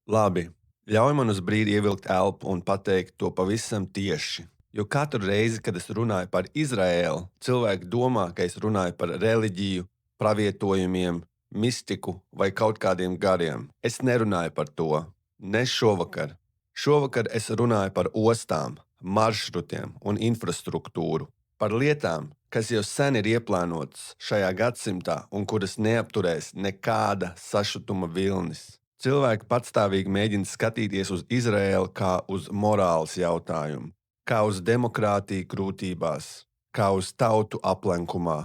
Labi, ļauj man uz brīdi ievilkt elpu un pateikt to pavisam tieši. Jo katru reizi, kad es runāju par Izraēlu, cilvēki domā, ka es runāju par reliģiju, pravietojumiem, mistiku vai kaut kādiem gariem. Es nerunāju par to. Ne šovakar. Šovakar es runāju par ostām, maršrutiem un infrastruktūru. Par lietām, kas jau sen ir ieplānotas šajā gadsimtā un kuras neapturēs nekāda sašutuma vilnis. Cilvēki patstāvīgi mēģina skatīties uz Izraēlu kā uz morāles jautājumu, kā uz demokrātiju grūtībās, kā uz tautu aplenkumā,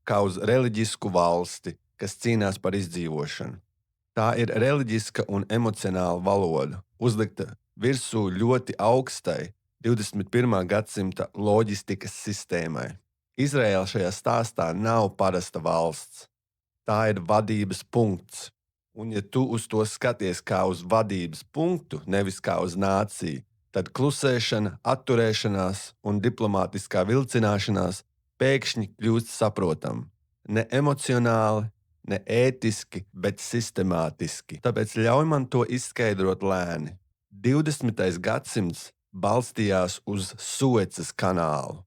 kā uz reliģisku valsti, kas cīnās par izdzīvošanu. Tā ir reliģiska un emocionāla valoda, uzlikta virsū ļoti augstai 21. gadsimta loģistikas sistēmai. Izraēla šajā stāstā nav parasta valsts. Tā ir vadības punkts. Un, ja tu uz to skaties kā uz vadības punktu, nevis kā uz nāciju, tad klusēšana, atturēšanās un diplomātiskā vilcināšanās pēkšņi kļūst saprotama. Ne emocionāli, ne ētiski, bet sistemātiski. Tāpēc ļauj man to izskaidrot lēni. 20. gadsimts balstījās uz Suecas kanālu.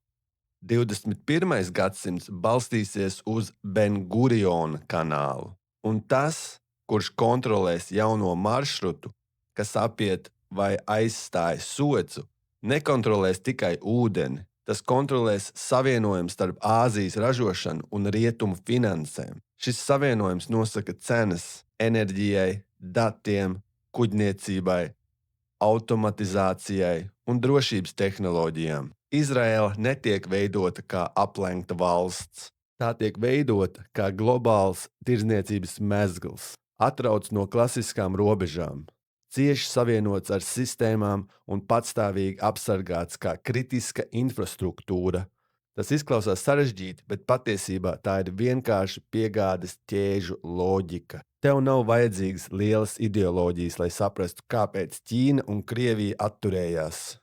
21. gadsimts balstīsies uz Ben-Guriona kanālu. Un tas, kurš kontrolēs jauno maršrutu, kas apiet vai aizstāj Suecu, nekontrolēs tikai ūdeni. Tas kontrolēs savienojumu starp Āzijas ražošanu un rietumu finansēm. Šis savienojums nosaka cenas enerģijai, datiem, kuģniecībai, automatizācijai un drošības tehnoloģijām. Izraēla netiek veidota kā aplenkta valsts. Tā tiek veidota kā globāls tirdzniecības mezgls, atrauts no klasiskām robežām, cieši savienots ar sistēmām un patstāvīgi apsargāts kā kritiska infrastruktūra. Tas izklausās sarežģīti, bet patiesībā tā ir vienkārši piegādes ķēžu loģika. Tev nav vajadzīgas lielas ideoloģijas, lai saprastu, kāpēc Ķīna un Krievija atturējās.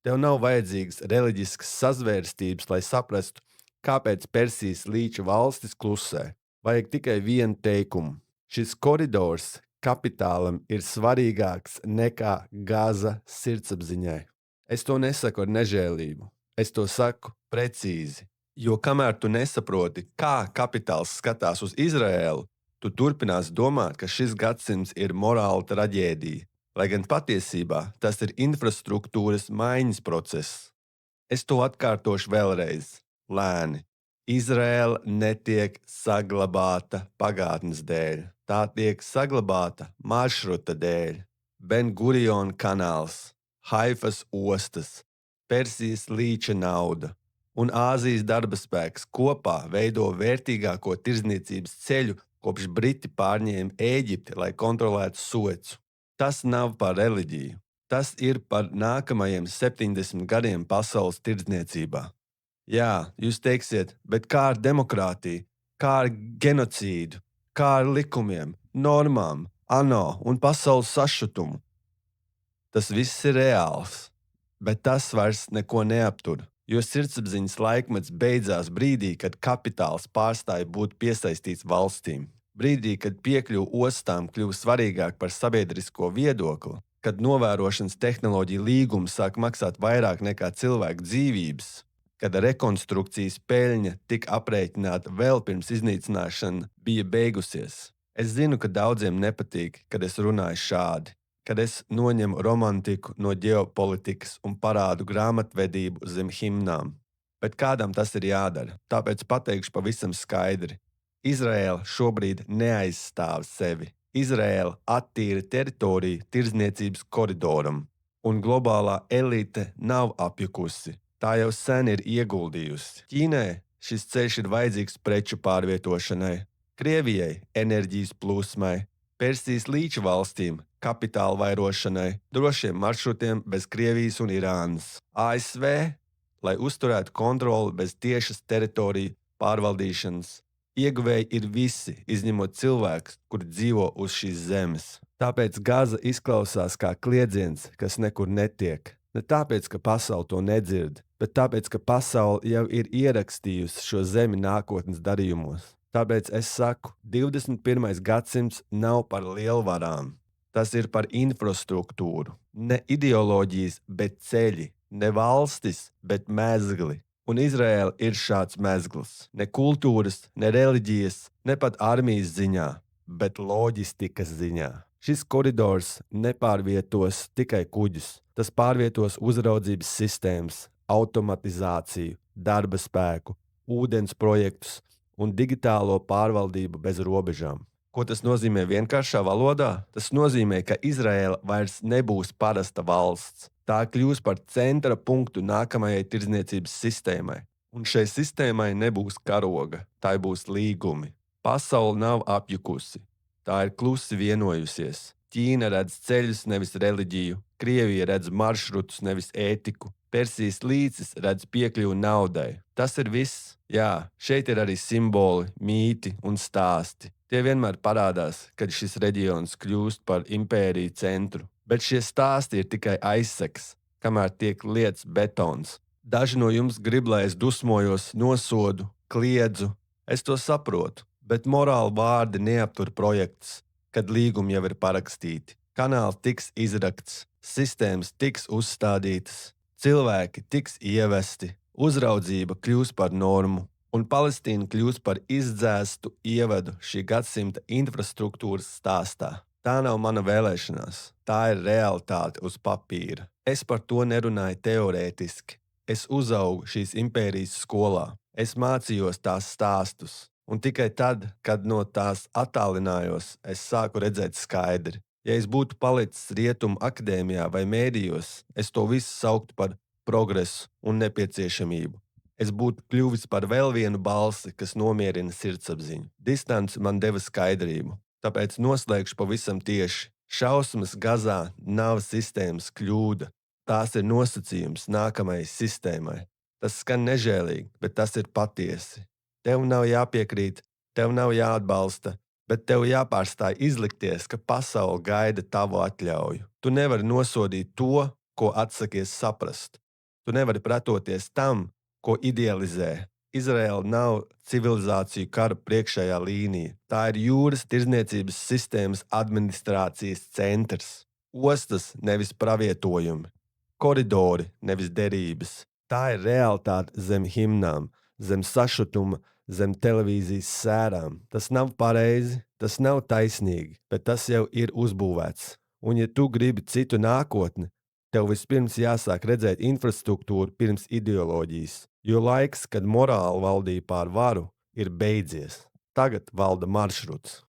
Tev nav vajadzīgas reliģiskas sazvērstības, lai saprastu, kāpēc Persijas līča valstis klusē. Vajag tikai vienu teikumu. Šis koridors kapitālam ir svarīgāks nekā Gaza sirdsapziņai. Es to nesaku ar nežēlību. Es to saku precīzi. Jo kamēr tu nesaproti, kā kapitāls skatās uz Izraēlu, tu turpinās domāt, ka šis gadsimts ir morāla traģēdija, lai gan patiesībā tas ir infrastruktūras maiņas process. Es to atkārtošu vēlreiz, lēni. Izraēla netiek saglabāta pagātnes dēļ. Tā tiek saglabāta maršruta dēļ. Ben-Guriona kanāls, Haifas ostas, Persijas līča nauda un Āzijas darba spēks kopā veido vērtīgāko tirdzniecības ceļu, kopš Briti pārņēma Ēģipti, lai kontrolētu Suecu. Tas nav par reliģiju. Tas ir par nākamajiem 70 gadiem pasaules tirdzniecībā. Jā, jūs teiksiet, bet kā ar demokrātiju, kā ar genocīdu, kā ar likumiem, normām, ANO un pasaules sašutumu? Tas viss ir reāls, bet tas vairs neko neaptur, jo sirdsapziņas laikmets beidzās brīdī, kad kapitāls pārstāja būt piesaistīts valstīm. Brīdī, kad piekļuve ostām kļuva svarīgāk par sabiedrisko viedokli, kad novērošanas tehnoloģija līgums sāk maksāt vairāk nekā cilvēku dzīvības, kad rekonstrukcijas peļņa tika aprēķināta vēl pirms iznīcināšana bija beigusies. Es zinu, ka daudziem nepatīk, kad es runāju šādi, kad es noņemu romantiku no ģeopolitikas un parādu grāmatvedību zem himnām. Bet kādam tas ir jādara, tāpēc pateikšu pavisam skaidri. Izraēla šobrīd neaizstāv sevi. Izraēla attīra teritoriju tirdzniecības koridoram, un globālā elite nav apjukusi. Tā jau sen ir ieguldījusi. Ķīnai šis ceļš ir vajadzīgs preču pārvietošanai, Krievijai enerģijas plūsmai, Persijas līča valstīm kapitāla vairošanai, drošiem maršrutiem bez Krievijas un Irānas, ASV, lai uzturētu kontroli bez tiešas teritoriju pārvaldīšanas. Ieguvēji ir visi, izņemot cilvēkus, kuri dzīvo uz šīs zemes. Tāpēc Gaza izklausās kā kliedziens, kas nekur netiek. Ne tāpēc, ka pasaule to nedzird, bet tāpēc, ka pasaule jau ir ierakstījusi šo zemi nākotnes darījumos. Tāpēc es saku, 21. gadsimts nav par lielvarām. Tas ir par infrastruktūru. Ne ideoloģijas, bet ceļi. Ne valstis, bet mezgli. Un Izraēla ir šāds mezgls. Ne kultūras, ne reliģijas, ne pat armijas ziņā, bet loģistikas ziņā. Šis koridors nepārvietos tikai kuģus. Tas pārvietos uzraudzības sistēmas, automatizāciju, darba spēku, ūdens projektus un digitālo pārvaldību bez robežām. Ko tas nozīmē vienkāršā valodā? Tas nozīmē, ka Izraēla vairs nebūs parasta valsts. Tā kļūs par centra punktu nākamajai tirdzniecības sistēmai. Un šai sistēmai nebūs karoga, tai būs līgumi. Pasaule nav apjukusi. Tā ir klusi vienojusies. Ķīna redz ceļus, nevis reliģiju, Krievija redz maršrutus, nevis ētiku, Persijas līcis redz piekļuvi naudai. Tas ir viss. Jā, šeit ir arī simboli, mīti un stāsti. Tie vienmēr parādās, kad šis reģions kļūst par impēriju centru. Bet šie stāsti ir tikai aizseks, kamēr tiek lietas betons. Daži no jums grib, lai es dusmojos, nosodu, kliedzu. Es to saprotu, bet morāli vārdi neaptur projektus, kad līgumi jau ir parakstīti. Kanāls tiks izrakts, sistēmas tiks uzstādītas, cilvēki tiks ievesti, uzraudzība kļūs par normu, un Palestīna kļūs par izdzēstu ievadu šī gadsimta infrastruktūras stāstā. Tā nav mana vēlēšanās, tā ir realitāte uz papīra. Es par to nerunāju teorētiski. Es uzaugu šīs impērijas skolā, es mācījos tās stāstus, un tikai tad, kad no tās attālinājos, es sāku redzēt skaidri. Ja es būtu palicis Rietumu akadēmijā vai mēdījos, es to visu sauktu par progresu un nepieciešamību. Es būtu kļuvis par vēl vienu balsi, kas nomierina sirdsapziņu. Distance man deva skaidrību, tāpēc noslēgšu pavisam tieši. Šausmas Gazā nav sistēmas kļūda. Tās ir nosacījums nākamajai sistēmai. Tas skan nežēlīgi, bet tas ir patiesi. Tev nav jāpiekrīt, tev nav jāatbalsta, bet tev jāpārstāj izlikties, ka pasaule gaida tavu atļauju. Tu nevari nosodīt to, ko atsakies saprast. Tu nevari pretoties tam, ko idealizē. Izraēla nav civilizāciju kara priekšējā līnija. Tā ir jūras tirdzniecības sistēmas administrācijas centrs. Ostas, nevis pravietojumi. Koridori, nevis derības. Tā ir realitāte zem himnām, zem sašutuma, zem televīzijas sērām. Tas nav pareizi, tas nav taisnīgi, bet tas jau ir uzbūvēts. Un ja tu gribi citu nākotni, tev vispirms jāsāk redzēt infrastruktūru pirms ideoloģijas, jo laiks, kad morāli valdīja pār varu, ir beidzies. Tagad valda maršruts.